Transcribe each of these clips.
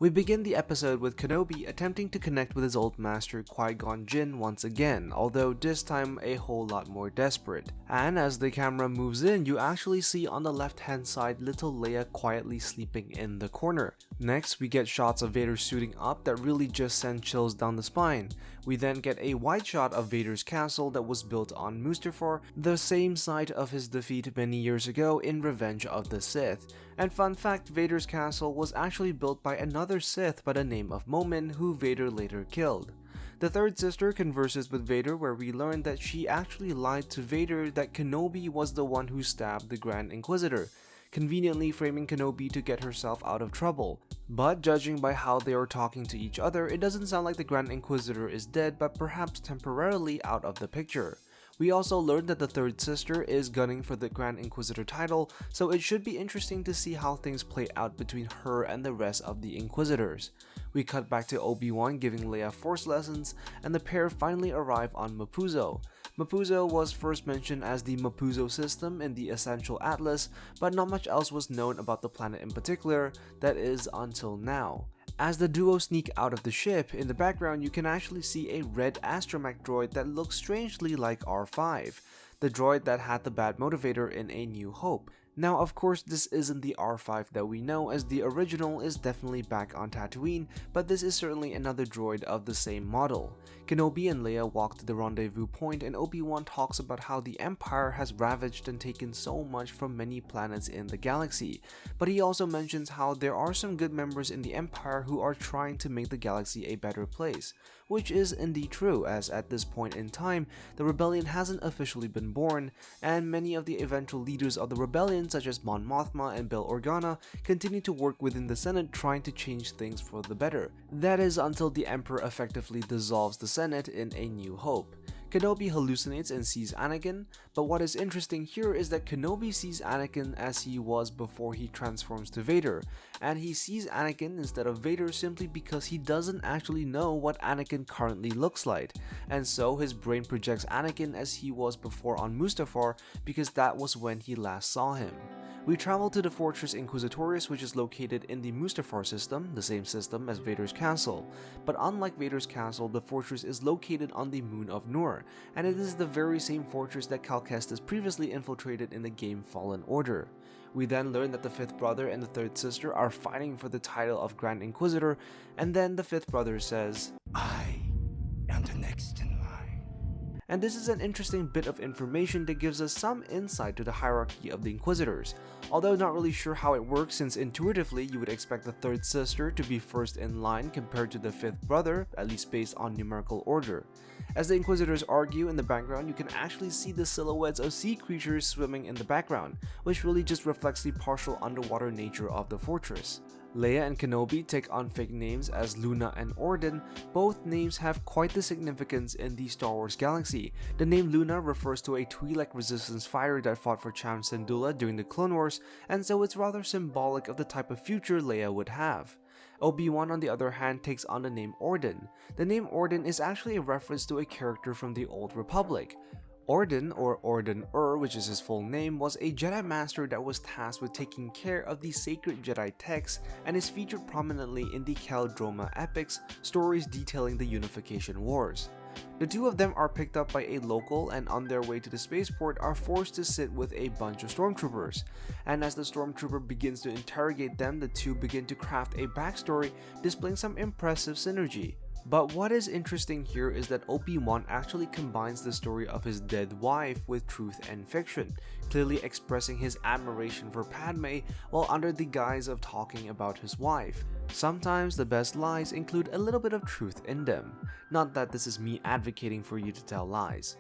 We begin the episode with Kenobi attempting to connect with his old master Qui Gon once again, although this time a whole lot more desperate. And as the camera moves in, you actually see on the left hand side little Leia quietly sleeping in the corner. Next, we get shots of Vader suiting up that really just send chills down the spine. We then get a wide shot of Vader's castle that was built on Mustafar, the same site of his defeat many years ago in Revenge of the Sith. And fun fact, Vader's castle was actually built by another Sith by the name of Momin, who Vader later killed. The third sister converses with Vader, where we learn that she actually lied to Vader that Kenobi was the one who stabbed the Grand Inquisitor, conveniently framing Kenobi to get herself out of trouble. But judging by how they are talking to each other, it doesn't sound like the Grand Inquisitor is dead, but perhaps temporarily out of the picture. We also learned that the third sister is gunning for the Grand Inquisitor title, so it should be interesting to see how things play out between her and the rest of the Inquisitors. We cut back to Obi-Wan giving Leia Force lessons, and the pair finally arrive on Mapuzo. Mapuzo was first mentioned as the Mapuzo system in the Essential Atlas, but not much else was known about the planet in particular, that is until now. As the duo sneak out of the ship, in the background you can actually see a red astromech droid that looks strangely like R5, the droid that had the bad motivator in A New Hope. Now of course this isn't the R5 that we know, as the original is definitely back on Tatooine, but this is certainly another droid of the same model. Kenobi and Leia walk to the rendezvous point, and Obi-Wan talks about how the Empire has ravaged and taken so much from many planets in the galaxy, but he also mentions how there are some good members in the Empire who are trying to make the galaxy a better place, which is indeed true, as at this point in time, the rebellion hasn't officially been born, and many of the eventual leaders of the rebellion such as Mon Mothma and Bail Organa continue to work within the Senate trying to change things for the better. That is until the Emperor effectively dissolves the Senate in A New Hope. Kenobi hallucinates and sees Anakin, but what is interesting here is that Kenobi sees Anakin as he was before he transforms to Vader, and he sees Anakin instead of Vader simply because he doesn't actually know what Anakin currently looks like, and so his brain projects Anakin as he was before on Mustafar because that was when he last saw him. We travel to the Fortress Inquisitorius, which is located in the Mustafar system, the same system as Vader's castle. But unlike Vader's castle, the fortress is located on the moon of Nur, and it is the very same fortress that Cal Kestis previously infiltrated in the game Fallen Order. We then learn that the fifth brother and the third sister are fighting for the title of Grand Inquisitor, and then the fifth brother says, I am the next in line. And this is an interesting bit of information that gives us some insight to the hierarchy of the Inquisitors, although not really sure how it works, since intuitively you would expect the third sister to be first in line compared to the fifth brother, at least based on numerical order. As the Inquisitors argue in the background, you can actually see the silhouettes of sea creatures swimming in the background, which really just reflects the partial underwater nature of the fortress. Leia and Kenobi take on fake names as Luna and Orden. Both names have quite the significance in the Star Wars galaxy. The name Luna refers to a Twi'lek resistance fighter that fought for Cham Syndulla during the Clone Wars, and so it's rather symbolic of the type of future Leia would have. Obi-Wan on the other hand takes on the name Orden. The name Orden is actually a reference to a character from the Old Republic. Orden, or Orden-Ur, which is his full name, was a Jedi Master that was tasked with taking care of the sacred Jedi texts and is featured prominently in the Cal Droma epics, stories detailing the Unification Wars. The two of them are picked up by a local, and on their way to the spaceport are forced to sit with a bunch of stormtroopers. And as the stormtrooper begins to interrogate them, the two begin to craft a backstory displaying some impressive synergy. But what is interesting here is that Obi-Wan actually combines the story of his dead wife with truth and fiction, clearly expressing his admiration for Padme while under the guise of talking about his wife. Sometimes the best lies include a little bit of truth in them. Not that this is me advocating for you to tell lies.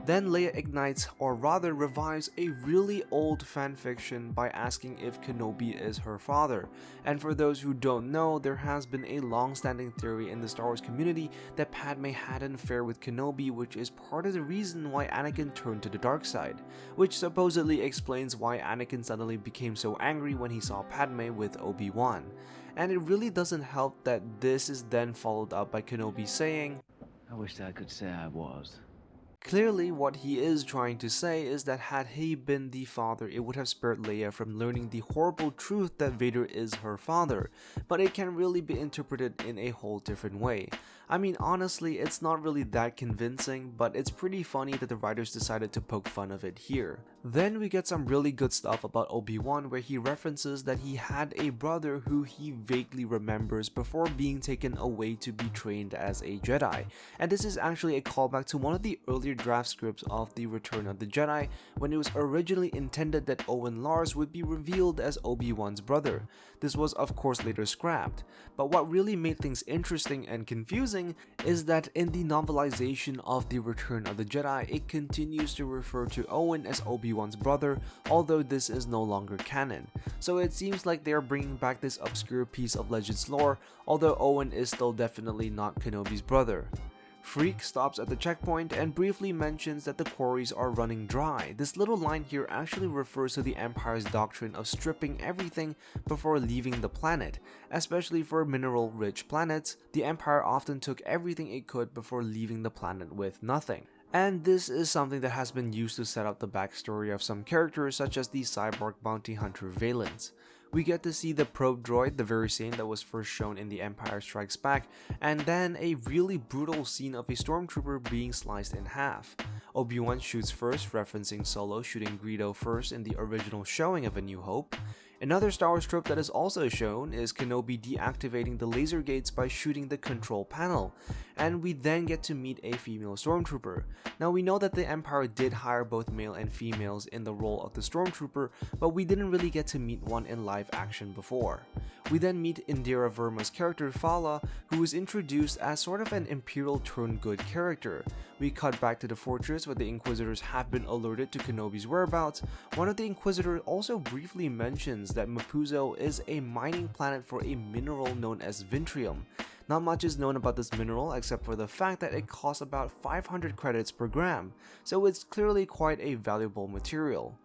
Then Leia ignites, or rather revives, a really old fanfiction by asking if Kenobi is her father. And for those who don't know, there has been a long-standing theory in the Star Wars community that Padme had an affair with Kenobi, which is part of the reason why Anakin turned to the dark side, which supposedly explains why Anakin suddenly became so angry when he saw Padme with Obi-Wan. And it really doesn't help that this is then followed up by Kenobi saying, I wish I could say I was. Clearly, what he is trying to say is that had he been the father, it would have spared Leia from learning the horrible truth that Vader is her father, but it can really be interpreted in a whole different way. I mean, honestly, it's not really that convincing, but it's pretty funny that the writers decided to poke fun of it here. Then we get some really good stuff about Obi-Wan, where he references that he had a brother who he vaguely remembers before being taken away to be trained as a Jedi, and this is actually a callback to one of the earlier draft scripts of The Return of the Jedi, when it was originally intended that Owen Lars would be revealed as Obi-Wan's brother. This was of course later scrapped, but what really made things interesting and confusing is that in the novelization of The Return of the Jedi, it continues to refer to Owen as Obi-Wan's brother, although this is no longer canon. So it seems like they are bringing back this obscure piece of Legends lore, although Owen is still definitely not Kenobi's brother. Freak stops at the checkpoint and briefly mentions that the quarries are running dry. This little line here actually refers to the Empire's doctrine of stripping everything before leaving the planet. Especially for mineral-rich planets, the Empire often took everything it could before leaving the planet with nothing. And this is something that has been used to set up the backstory of some characters such as the cyborg bounty hunter Valence. We get to see the probe droid, the very same that was first shown in The Empire Strikes Back, and then a really brutal scene of a stormtrooper being sliced in half. Obi-Wan shoots first, referencing Solo shooting Greedo first in the original showing of A New Hope. Another Star Wars trope that is also shown is Kenobi deactivating the laser gates by shooting the control panel, and we then get to meet a female stormtrooper. Now we know that the Empire did hire both male and females in the role of the stormtrooper, but we didn't really get to meet one in live action before. We then meet Indira Verma's character Fala, who is introduced as sort of an Imperial turned good character. We cut back to the fortress where the Inquisitors have been alerted to Kenobi's whereabouts. One of the Inquisitors also briefly mentions that Mapuzo is a mining planet for a mineral known as Vintrium. Not much is known about this mineral except for the fact that it costs about 500 credits per gram, so it's clearly quite a valuable material.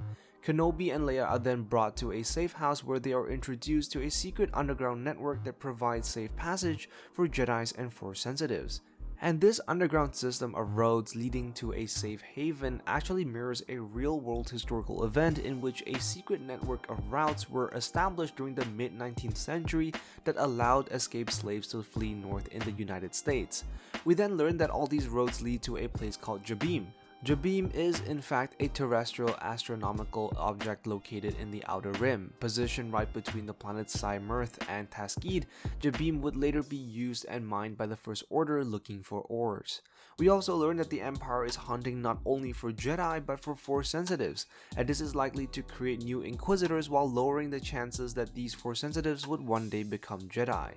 Kenobi and Leia are then brought to a safe house where they are introduced to a secret underground network that provides safe passage for Jedis and Force sensitives. And this underground system of roads leading to a safe haven actually mirrors a real-world historical event in which a secret network of routes were established during the mid-19th century that allowed escaped slaves to flee north in the United States. We then learn that all these roads lead to a place called Jabim. Jabim is in fact a terrestrial astronomical object located in the Outer Rim. Positioned right between the planets Cymirth and Taskid, Jabim would later be used and mined by the First Order looking for ores. We also learn that the Empire is hunting not only for Jedi but for Force sensitives, and this is likely to create new Inquisitors while lowering the chances that these Force sensitives would one day become Jedi.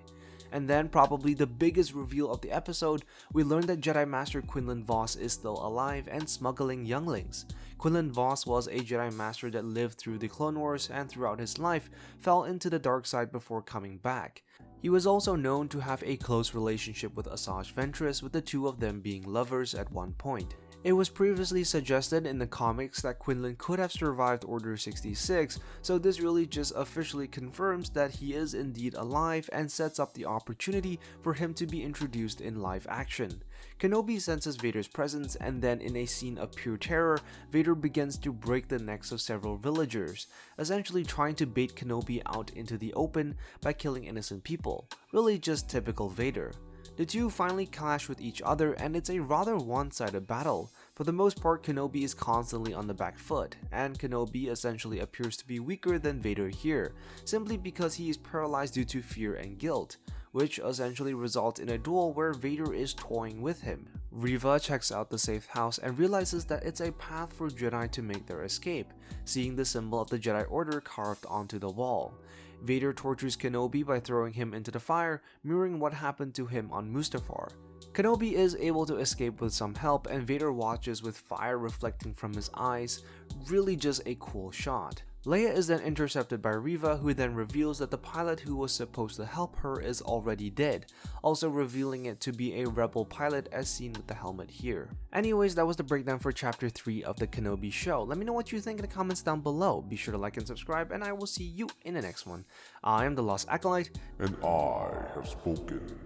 And then, probably the biggest reveal of the episode, we learn that Jedi Master Quinlan Vos is still alive and smuggling younglings. Quinlan Vos was a Jedi Master that lived through the Clone Wars and throughout his life fell into the dark side before coming back. He was also known to have a close relationship with Asajj Ventress, with the two of them being lovers at one point. It was previously suggested in the comics that Quinlan could have survived Order 66, so this really just officially confirms that he is indeed alive and sets up the opportunity for him to be introduced in live action. Kenobi senses Vader's presence, and then in a scene of pure terror, Vader begins to break the necks of several villagers, essentially trying to bait Kenobi out into the open by killing innocent people. Really just typical Vader. The two finally clash with each other, and it's a rather one-sided battle. For the most part, Kenobi is constantly on the back foot, and Kenobi essentially appears to be weaker than Vader here, simply because he is paralyzed due to fear and guilt, which essentially results in a duel where Vader is toying with him. Reva checks out the safe house and realizes that it's a path for Jedi to make their escape, seeing the symbol of the Jedi Order carved onto the wall. Vader tortures Kenobi by throwing him into the fire, mirroring what happened to him on Mustafar. Kenobi is able to escape with some help, and Vader watches with fire reflecting from his eyes. Really just a cool shot. Leia is then intercepted by Reva, who then reveals that the pilot who was supposed to help her is already dead, also revealing it to be a rebel pilot as seen with the helmet here. Anyways, that was the breakdown for chapter 3 of the Kenobi show. Let me know what you think in the comments down below. Be sure to like and subscribe, and I will see you in the next one. I am the Lost Acolyte, and I have spoken.